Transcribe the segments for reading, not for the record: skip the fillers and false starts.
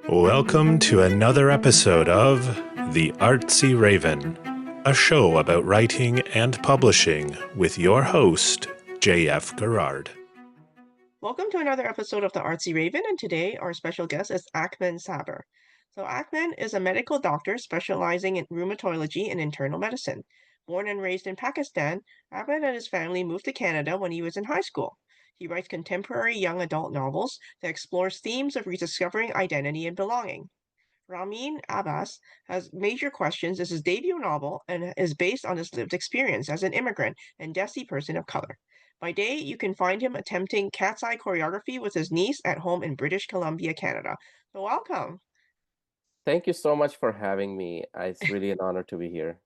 Welcome to another episode of The Artsy Raven, a show about writing and publishing with your host, J.F. Gerard. Welcome to another episode of the Artsy Raven, and today our special guest is Ahmad Saber. So Ahmad is a medical doctor specializing in rheumatology and internal medicine. Born and raised in Pakistan, Ahmad and his family moved to Canada when he was in high school. He writes contemporary young adult novels that explores themes of rediscovering identity and belonging. Ramin Abbas has Major Questions is his debut novel and is based on his lived experience as an immigrant and desi person of color. By day, you can find him attempting KATSEYE choreography with his niece at home in British Columbia, Canada. So welcome. Thank you so much for having me. It's really an honor to be here.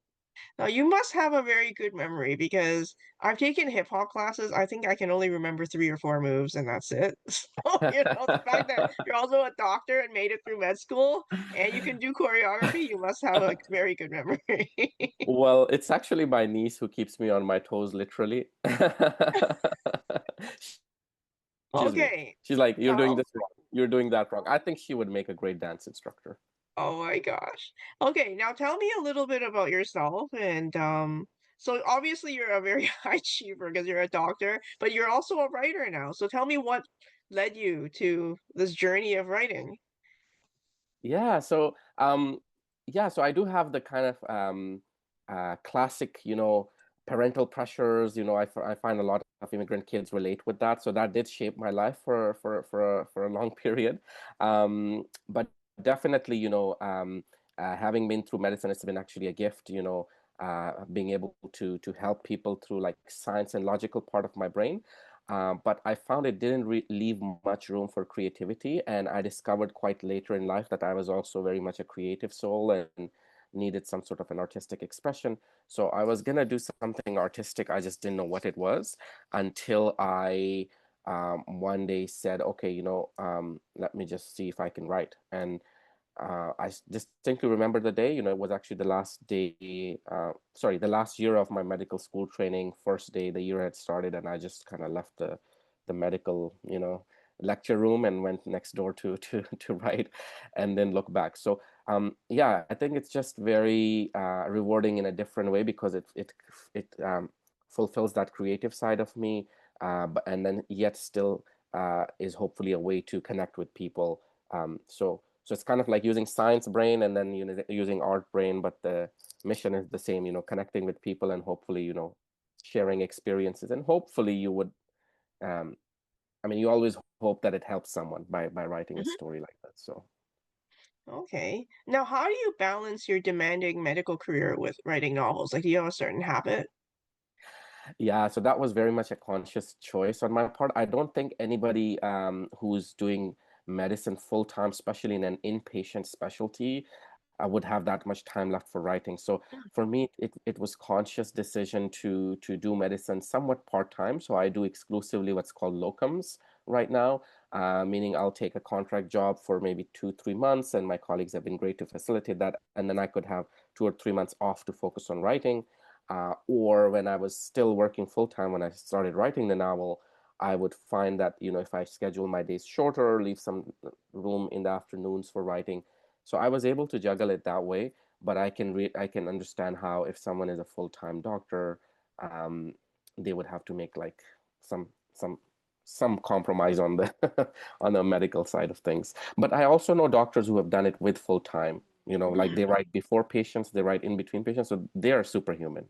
Now you must have a very good memory because I've taken hip hop classes. I think I can only remember three or four moves and that's it. So, the fact that you're also a doctor and made it through med school and you can do choreography, you must have a very good memory. Well, it's actually my niece who keeps me on my toes, literally. She's me. Okay. She's like, you're doing Now, this wrong. You're doing that wrong. I think she would make a great dance instructor. oh my gosh. Okay, now tell me a little bit about yourself and so obviously you're a very high achiever because you're a doctor, but you're also a writer now. So tell me what led you to this journey of writing. Yeah, so I do have the kind of classic, parental pressures. I find a lot of immigrant kids relate with that. So that did shape my life for a long period. But definitely, having been through medicine, it's been actually a gift. Being able to help people through like science and logical part of my brain. But I found it didn't leave much room for creativity. And I discovered quite later in life that I was also very much a creative soul and needed some sort of an artistic expression. So I was going to do something artistic. I just didn't know what it was until I one day said, okay, let me just see if I can write. And I distinctly remember the day, it was actually the last day, the last year of my medical school training, first day the year had started, and I just kind of left the medical, lecture room and went next door to write and then look back. So yeah, I think it's just very rewarding in a different way because it fulfills that creative side of me, and then yet still is hopefully a way to connect with people. So it's kind of like using science brain and then using art brain, but the mission is the same, connecting with people and hopefully, sharing experiences. And hopefully you would, um, you always hope that it helps someone by writing a Mhm. story like that. So Okay. Now, how do you balance your demanding medical career with writing novels? Like, do you have a certain habit? yeah, so that was very much a conscious choice on my part. I don't think anybody who's doing medicine full time, especially in an inpatient specialty, I would have that much time left for writing. So for me, it was conscious decision to do medicine somewhat part-time. So I do exclusively what's called locums right now, meaning I'll take a contract job for maybe 2, 3 months, and my colleagues have been great to facilitate that. And then I could have 2 or 3 months off to focus on writing. Or when I was still working full-time, when I started writing the novel, I would find that, if I schedule my days shorter, leave some room in the afternoons for writing, so I was able to juggle it that way, but I can understand how if someone is a full-time doctor, um, they would have to make like some some some compromise on the on the medical side of things. But I also know doctors who have done it with full-time, like they Mm. write before patients, they write in between patients, so they are superhuman.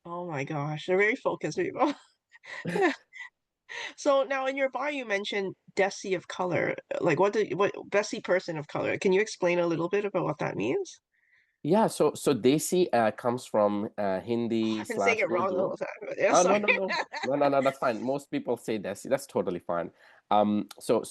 Oh my gosh, they're very focused people. So now in your bio you mentioned desi of color. Like what desi person of color? Can you explain a little bit about what that means? Yeah, so desi comes from Hindi I've been saying slash it wrong the Urdu. whole time, but yeah, Oh, sorry. no, no, no. No, no, no, that's fine. Most people say desi. That's totally fine. So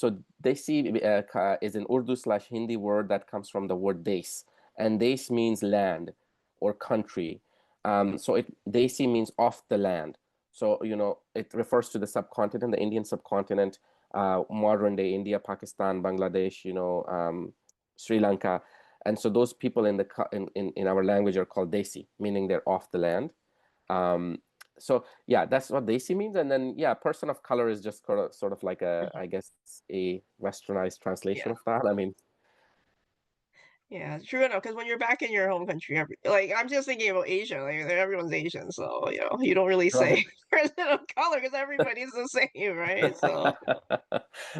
desi is an Urdu slash Hindi word that comes from the word des, and des means land or country. So desi means off the land. So, it refers to the subcontinent, the Indian subcontinent, modern day India, Pakistan, Bangladesh, Sri Lanka. And so those people in our language are called desi, meaning they're off the land. Um, so yeah, that's what desi means. And then yeah, person of color is just sort of like I guess a westernized translation Yeah. of that. I mean, Yeah, true enough. Because when you're back in your home country, like I'm just thinking about Asia, like everyone's Asian, so you don't really Right. say person of color because everybody's the same, right? So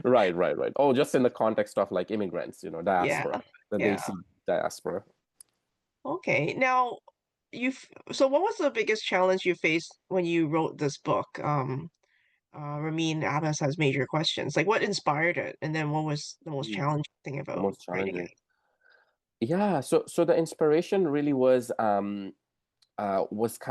Right. Oh, just in the context of like immigrants, yeah, diaspora, the yeah. desi diaspora. Okay. Now, so what was the biggest challenge you faced when you wrote this book? Ramin Abbas has major questions. Like, what inspired it, and then what was the most Mm, challenging thing The about most writing challenging. it? Yeah, so the inspiration really was kind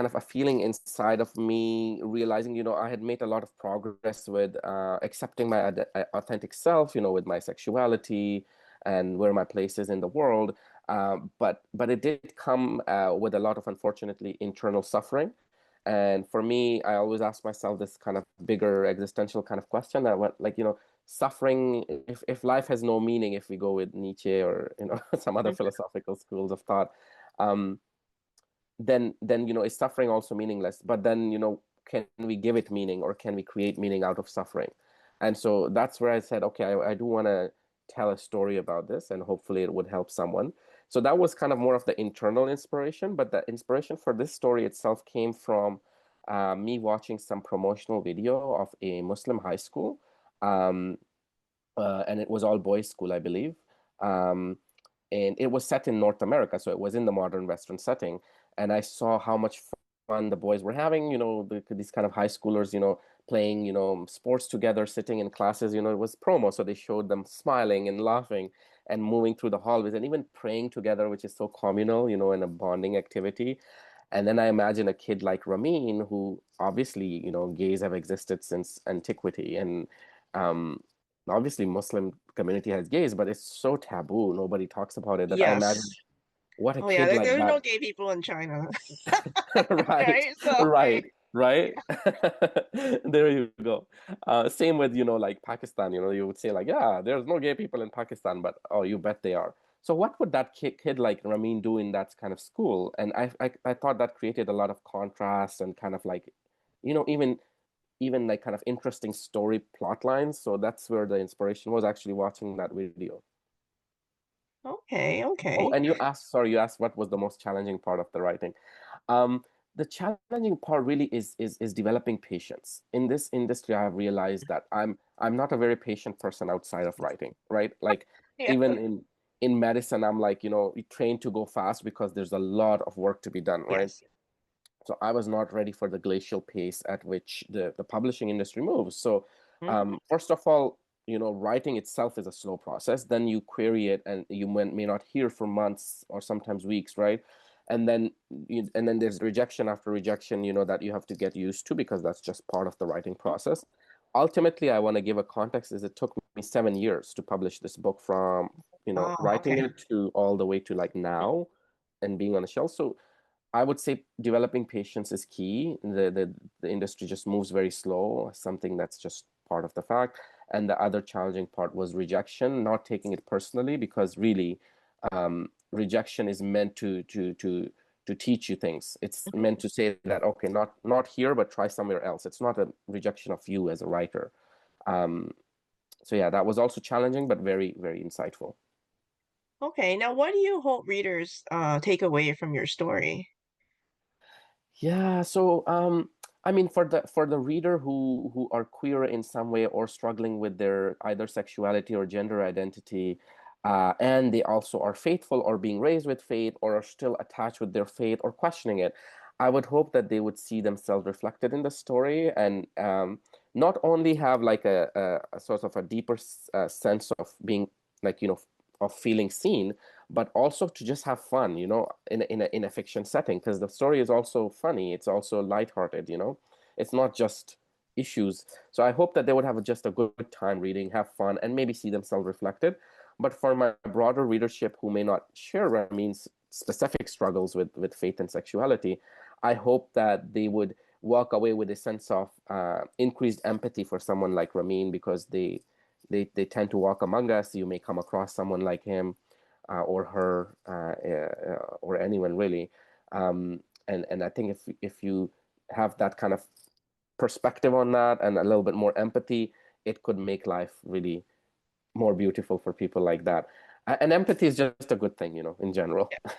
of a feeling inside of me, realizing, I had made a lot of progress with accepting my authentic self, with my sexuality and where my place is in the world. But it did come with a lot of, unfortunately, internal suffering. And for me, I always ask myself this kind of bigger existential kind of question that what, like, suffering, if life has no meaning, if we go with Nietzsche or, some other Mhm. philosophical schools of thought, um, then is suffering also meaningless? But then can we give it meaning, or can we create meaning out of suffering? And so that's where I said, okay, I do want to tell a story about this, and hopefully it would help someone. So that was kind of more of the internal inspiration, but the inspiration for this story itself came from me watching some promotional video of a Muslim high school, um, and it was all boys school, I believe. Um, and it was set in North America, so it was in the modern Western setting. And I saw how much fun the boys were having, these kind of high schoolers, playing, sports together, sitting in classes, it was promo. So they showed them smiling and laughing and moving through the hallways and even praying together, which is so communal, in a bonding activity. And then I imagine a kid like Ramin, who obviously, gays have existed since antiquity. And um, obviously Muslim community has gays, but it's so taboo. Nobody talks about it, that I imagine Yes. what a Oh yeah, kid like there's that. no gay people in China, Right, right? So right, like, right. There you go. Same with, like Pakistan, you would say like, yeah, there's no gay people in Pakistan, but oh, you bet they are. So what would that kid like Ramin do in that kind of school? And I thought that created a lot of contrast and kind of like, even like kind of interesting story plot lines. So that's where the inspiration was, actually watching that video. okay, Oh, okay. and you asked what was the most challenging part of the writing. Um, the challenging part really is developing patience. In this industry, I have realized that I'm not a very patient person outside of writing, right? Like Yeah. even in medicine, I'm like, you train to go fast because there's a lot of work to be done, right? Yes. So I was not ready for the glacial pace at which the publishing industry moves. So Mhm. first of all, writing itself is a slow process. Then you query it, and you may not hear for months or sometimes weeks, right? And then there's rejection after rejection, that you have to get used to, because that's just part of the writing process. Ultimately, I want to give a context, is it took me 7 years to publish this book, from Oh, writing okay. it to all the way to like now and being on the shelf. So I would say developing patience is key. The industry just moves very slow, something that's just part of the fact. And the other challenging part was rejection, not taking it personally, because really, rejection is meant to teach you things. It's Mhm. meant to say that, okay, not here, but try somewhere else. It's not a rejection of you as a writer. Um, so yeah, that was also challenging, but very, very insightful. Okay. Now, what do you hope readers take away from your story? Yeah, so I mean, for the reader who are queer in some way, or struggling with their either sexuality or gender identity, and they also are faithful, or being raised with faith, or are still attached with their faith, or questioning it, I would hope that they would see themselves reflected in the story, and not only have like a sort of a deeper sense of being like, of feeling seen, but also to just have fun, in a fiction setting, because the story is also funny, it's also lighthearted, it's not just issues. So I hope that they would have just a good time reading, have fun, and maybe see themselves reflected. But for my broader readership who may not share Ramin's specific struggles with faith and sexuality, I hope that they would walk away with a sense of increased empathy for someone like Ramin, because they tend to walk among us. You may come across someone like him, or her, or anyone really. And I think if you have that kind of perspective on that, and a little bit more empathy, it could make life really more beautiful for people like that. And empathy is just a good thing, in general. Yeah.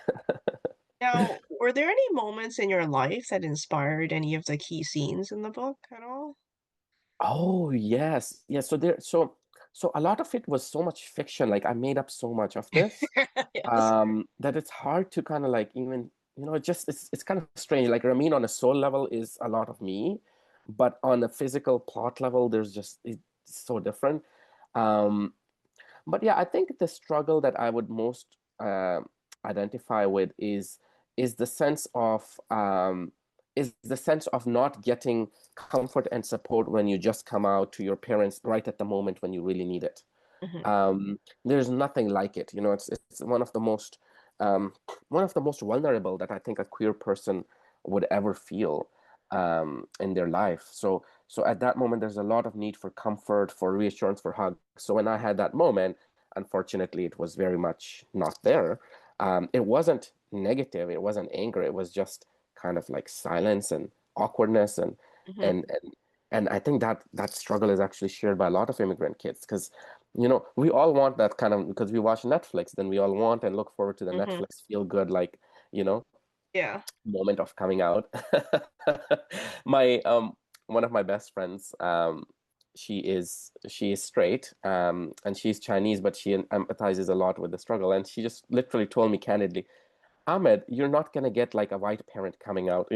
Now, were there any moments in your life that inspired any of the key scenes in the book at all? Oh, yes. Yes. So a lot of it was so much fiction. Like I made up so much of this, Yes. that it's hard to kind of like even, it's kind of strange. Like Ramin on a soul level is a lot of me, but on a physical plot level, it's so different. Um, but yeah, I think the struggle that I would most identify with is the sense of not getting comfort and support when you just come out to your parents right at the moment when you really need it. Hmm. There's nothing like it. It's one of the most vulnerable that I think a queer person would ever feel in their life. So at that moment, there's a lot of need for comfort, for reassurance, for hugs. So when I had that moment, unfortunately, it was very much not there. It wasn't negative. It wasn't anger. It was just kind of like silence and awkwardness Hmm. and and and I think that struggle is actually shared by a lot of immigrant kids because we all want that kind of because we watch Netflix, then we all want and look forward to the Hmm. Netflix feel good like you know Yeah. moment of coming out. My one of my best friends, she is straight, and she's Chinese, but she empathizes a lot with the struggle, and she just literally told me candidly, Ahmed, you're not gonna get like a white parent coming out.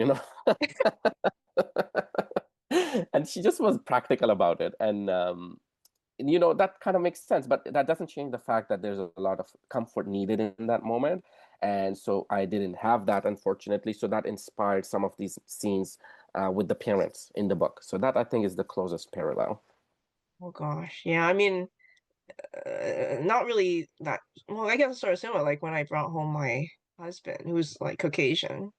And she just was practical about it, and that kind of makes sense, but that doesn't change the fact that there's a lot of comfort needed in that moment. And so I didn't have that, unfortunately. So that inspired some of these scenes with the parents in the book. So that I think is the closest parallel. Oh gosh. Yeah. I mean, not really that. Well, I guess it's sort of similar. Like when I brought home my husband, who's like Caucasian.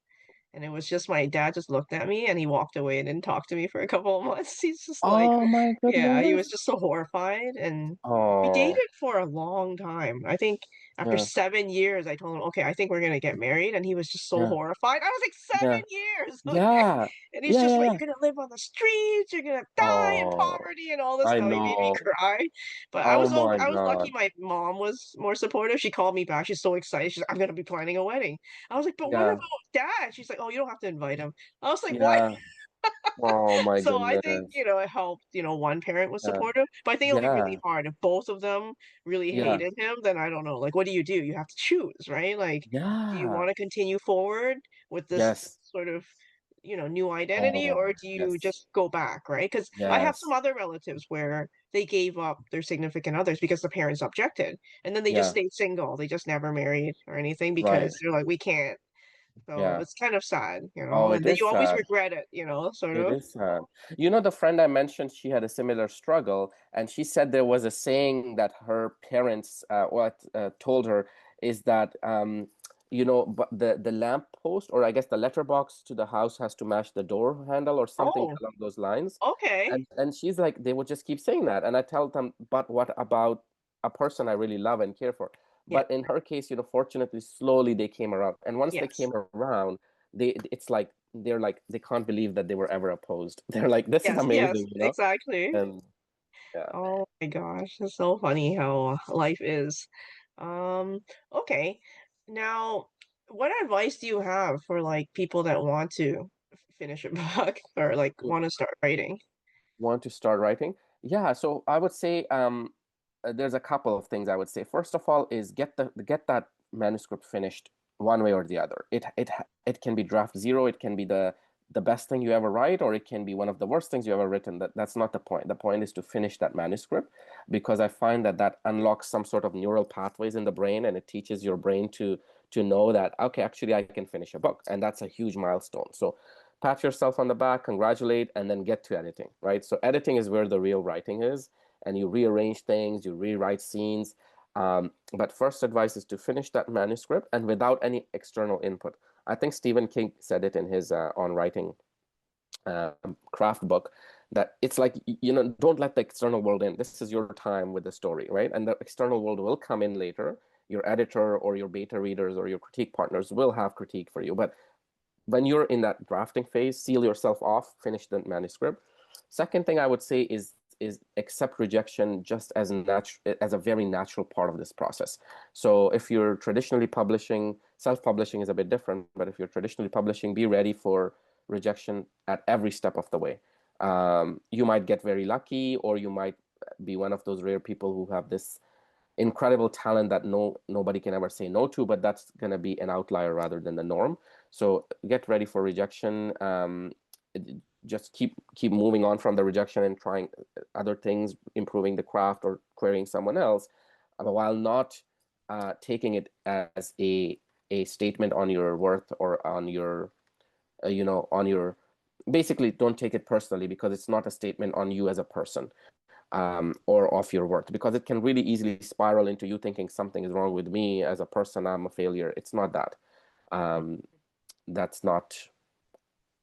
And it was just my dad just looked at me and he walked away and didn't talk to me for a couple of months. He's just like, Oh my yeah, he was goodness. just so horrified. And we Oh, dated for a long time. I think after yeah, 7 years, I told him, okay, I think we're gonna get married. And he was just so yeah, horrified. I was like, yeah, 7 years, okay. yeah, And he's yeah, just yeah, like, yeah. you're gonna live on the streets, you're gonna die in Oh, poverty and all this I stuff. He made me know. cry. But Oh my I was lucky God. my mom was more supportive. She called me back. She's so excited. She's like, I'm gonna be planning a wedding. I was like, but what Yeah, about dad? She's like, oh, you don't have to invite him. I was like, what? yeah. Oh my So I think, goodness. it helped, one parent was Yeah, supportive, but I think it'll be really yeah, hard if both of them really yeah, hated him, then I don't know. Like, what do? You have to choose, right? Like, do you yeah. want to continue forward with this Yes. sort of, new identity, Oh, or do you yes. just go back, right? Because I have some Yes. other relatives where they gave up their significant others because the parents objected, and then they just Yeah. stayed single. They just never married or anything Right. because they're like, we can't. So Yeah. it's kind of sad, Oh, and it then is you always sad. regret it, sort It of. is sad. The friend I mentioned, she had a similar struggle, and she said there was a saying that her parents told her is that but the lamp post, or I guess the letterbox to the house has to match the door handle or something Oh, along those lines. okay. And she's like, they would just keep saying that, and I tell them, but what about a person I really love and care for? Yeah. But in her case, fortunately, slowly they came around, and once they Yes. came around, they're like they can't believe that they were ever opposed. They're like, this is Yes. Yes. amazing. Exactly. And yeah, Oh my gosh, it's so funny how life is. Um, okay. Now, what advice do you have for like people that want to finish a book or like want to start writing? want to start writing? Yeah, so I would say there's a couple of things I would say. First of all, is get that manuscript finished one way or the other. It can be draft zero, it can be the best thing you ever write, or it can be one of the worst things you ever written. That's not the point. The point is to finish that manuscript because I find that unlocks some sort of neural pathways in the brain, and it teaches your brain to know that okay, actually I can finish a book, and that's a huge milestone. So pat yourself on the back, congratulate, and then get to editing, right? So editing is where the real writing is, and you rearrange things, you rewrite scenes. But first advice is to finish that manuscript and without any external input. I think Stephen King said it in his On Writing craft book that it's like, don't let the external world in. This is your time with the story, right? And the external world will come in later. Your editor or your beta readers or your critique partners will have critique for you. But when you're in that drafting phase, seal yourself off, finish the manuscript. Second thing I would say is is accept rejection just as as a very natural part of this process. So if you're traditionally publishing, self-publishing is a bit different, but if you're traditionally publishing, be ready for rejection at every step of the way. You might get very lucky, or you might be one of those rare people who have this incredible talent that nobody can ever say no to, but that's going to be an outlier rather than the norm. So get ready for rejection. Just keep moving on from the rejection and trying other things, improving the craft or querying someone else, while not taking it as a statement on your worth or on your on your, basically don't take it personally, because it's not a statement on you as a person, or of your worth, because it can really easily spiral into you thinking something is wrong with me as a person, I'm a failure. It's not that. That's not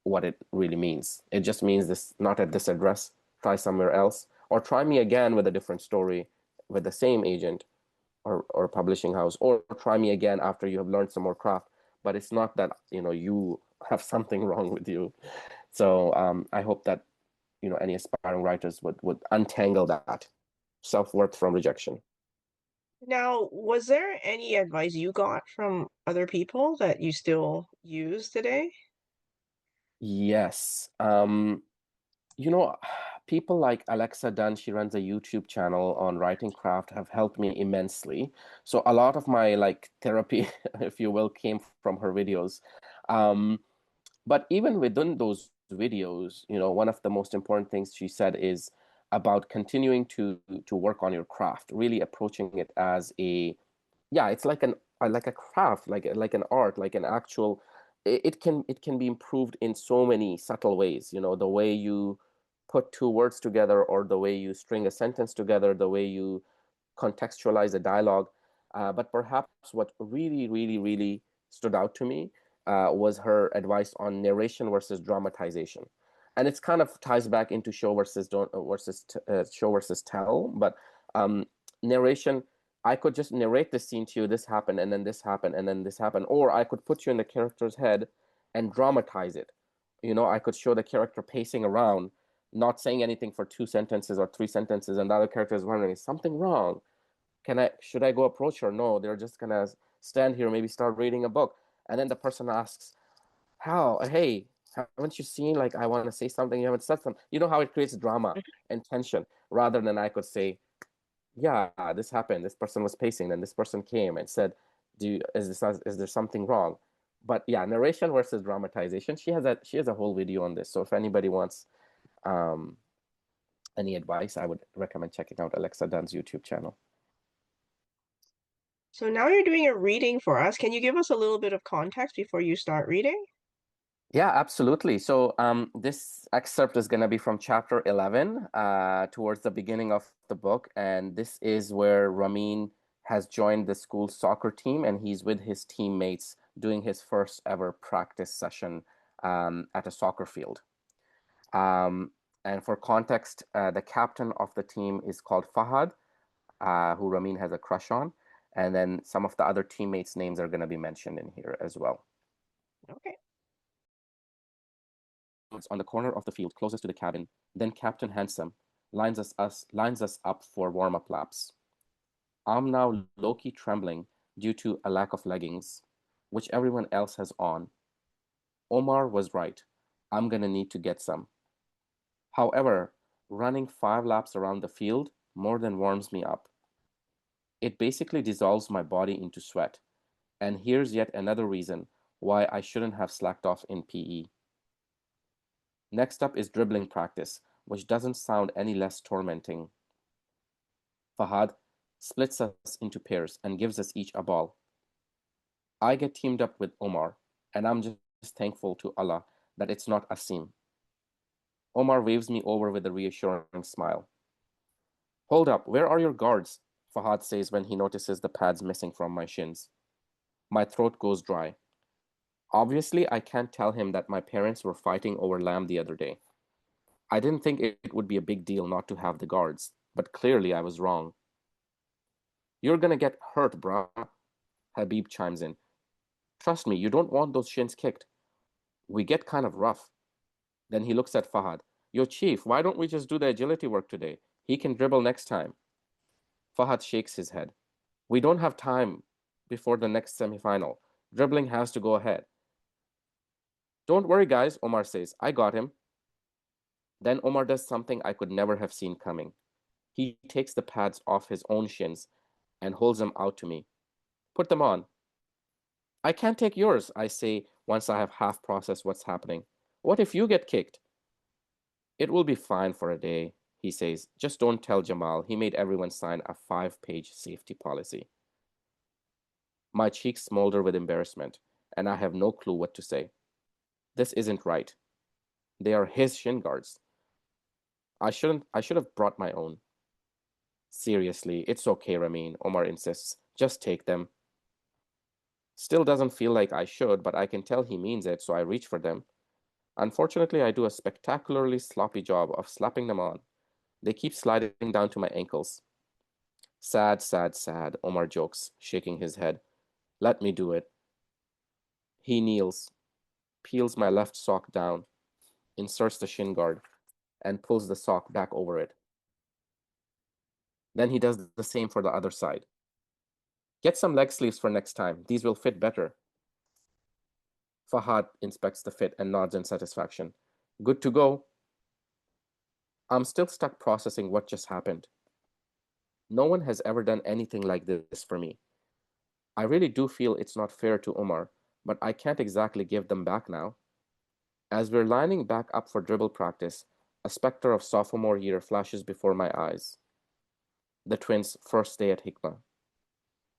what it really means. It just means this, not at this address, try somewhere else, or try me again with a different story with the same agent or publishing house, or try me again after you have learned some more craft. But it's not that, you have something wrong with you. So I hope that, any aspiring writers would untangle that self-worth from rejection. Now, was there any advice you got from other people that you still use today? Yes. People like Alexa Dunn, she runs a YouTube channel on writing craft, have helped me immensely. So a lot of my like therapy, if you will, came from her videos. But even within those videos, one of the most important things she said is about continuing to work on your craft, really approaching it as yeah, it's like a craft, like an art, like an actual. It can be improved in so many subtle ways. The way you put two words together, or the way you string a sentence together, the way you contextualize a dialogue. But perhaps what really, really, really stood out to me was her advice on narration versus dramatization, and it's kind of ties back into show versus don't show versus tell. But narration, I could just narrate this scene to you. This happened, and then this happened, and then this happened, or I could put you in the character's head and dramatize it. I could show the character pacing around, not saying anything for 2 sentences or 3 sentences, and the other character is wondering, is something wrong? Should I go approach her? No, they're just gonna stand here, maybe start reading a book. And then the person asks, hey, haven't you seen, like, I want to say something, you haven't said something. You know how it creates drama and tension, rather than I could say, yeah, this happened. This person was pacing, then this person came and said, is there something wrong? But yeah, narration versus dramatization. She has a whole video on this. So if anybody wants any advice, I would recommend checking out Alexa Dunn's YouTube channel. So now you're doing a reading for us. Can you give us a little bit of context before you start reading? Yeah, absolutely. So this excerpt is going to be from chapter 11, towards the beginning of the book. And this is where Ramin has joined the school soccer team, and he's with his teammates doing his first ever practice session at a soccer field. And for context, the captain of the team is called Fahad, who Ramin has a crush on. And then some of the other teammates' names are going to be mentioned in here as well. Okay. On the corner of the field closest to the cabin. Then Captain Handsome lines us up for warm-up laps. I'm now low-key trembling due to a lack of leggings, which everyone else has on. Omar was right. I'm gonna need to get some. However, running 5 laps around the field more than warms me up. It basically dissolves my body into sweat. And here's yet another reason why I shouldn't have slacked off in PE. Next up is dribbling practice, which doesn't sound any less tormenting. Fahad splits us into pairs and gives us each a ball. I get teamed up with Omar, and I'm just thankful to Allah that it's not Asim. Omar waves me over with a reassuring smile. Hold up, where are your guards? Fahad says when he notices the pads missing from my shins. My throat goes dry. Obviously, I can't tell him that my parents were fighting over lamb the other day. I didn't think it would be a big deal not to have the guards, but clearly I was wrong. You're gonna get hurt, bruh, Habib chimes in. Trust me, you don't want those shins kicked. We get kind of rough. Then he looks at Fahad. Yo, Chief, why don't we just do the agility work today? He can dribble next time. Fahad shakes his head. We don't have time before the next semifinal. Dribbling has to go ahead. Don't worry, guys, Omar says. I got him. Then Omar does something I could never have seen coming. He takes the pads off his own shins and holds them out to me. Put them on. I can't take yours, I say once I have half processed what's happening. What if you get kicked? It will be fine for a day, he says. Just don't tell Jamal. He made everyone sign a 5-page safety policy. My cheeks smolder with embarrassment, and I have no clue what to say. This isn't right. They are his shin guards. I should have brought my own. Seriously, it's okay, Ramin, Omar insists. Just take them. Still doesn't feel like I should, but I can tell he means it, so I reach for them. Unfortunately, I do a spectacularly sloppy job of slapping them on. They keep sliding down to my ankles. Sad, sad, sad, Omar jokes, shaking his head. Let me do it. He kneels, peels my left sock down, inserts the shin guard, and pulls the sock back over it. Then he does the same for the other side. Get some leg sleeves for next time. These will fit better. Fahad inspects the fit and nods in satisfaction. Good to go. I'm still stuck processing what just happened. No one has ever done anything like this for me. I really do feel it's not fair to Omar, but I can't exactly give them back now. As we're lining back up for dribble practice, a specter of sophomore year flashes before my eyes. The twins' first day at Hikmah.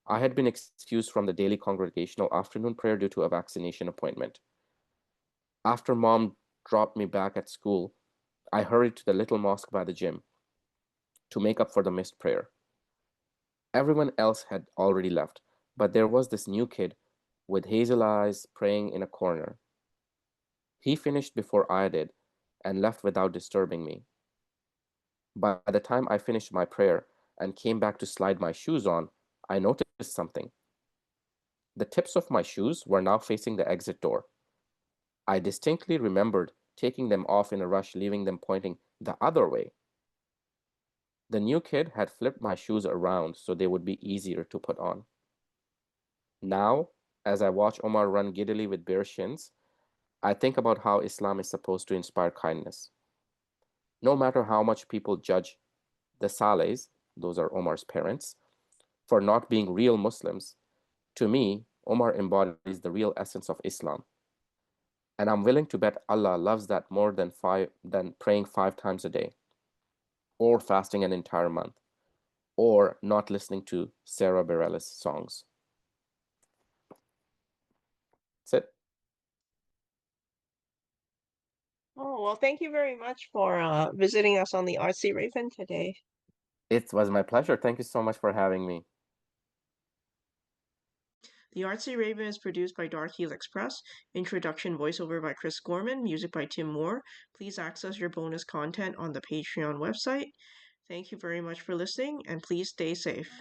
I had been excused from the daily congregational afternoon prayer due to a vaccination appointment. After Mom dropped me back at school, I hurried to the little mosque by the gym to make up for the missed prayer. Everyone else had already left, but there was this new kid with hazel eyes praying in a corner. He finished before I did and left without disturbing me. By the time I finished my prayer and came back to slide my shoes on, I noticed something. The tips of my shoes were now facing the exit door. I distinctly remembered taking them off in a rush, leaving them pointing the other way. The new kid had flipped my shoes around so they would be easier to put on. Now, as I watch Omar run giddily with bare shins, I think about how Islam is supposed to inspire kindness. No matter how much people judge the Saleys, those are Omar's parents, for not being real Muslims, to me, Omar embodies the real essence of Islam. And I'm willing to bet Allah loves that more than praying 5 times a day, or fasting an entire month, or not listening to Sarah Bareilles songs. That's it. Oh, well, thank you very much for visiting us on the Artsy Raven today. It was my pleasure. Thank you so much for having me. The Artsy Raven is produced by Dark Helix Press. Introduction voiceover by Chris Gorman. Music by Tim Moore. Please access your bonus content on the Patreon website. Thank you very much for listening, and please stay safe.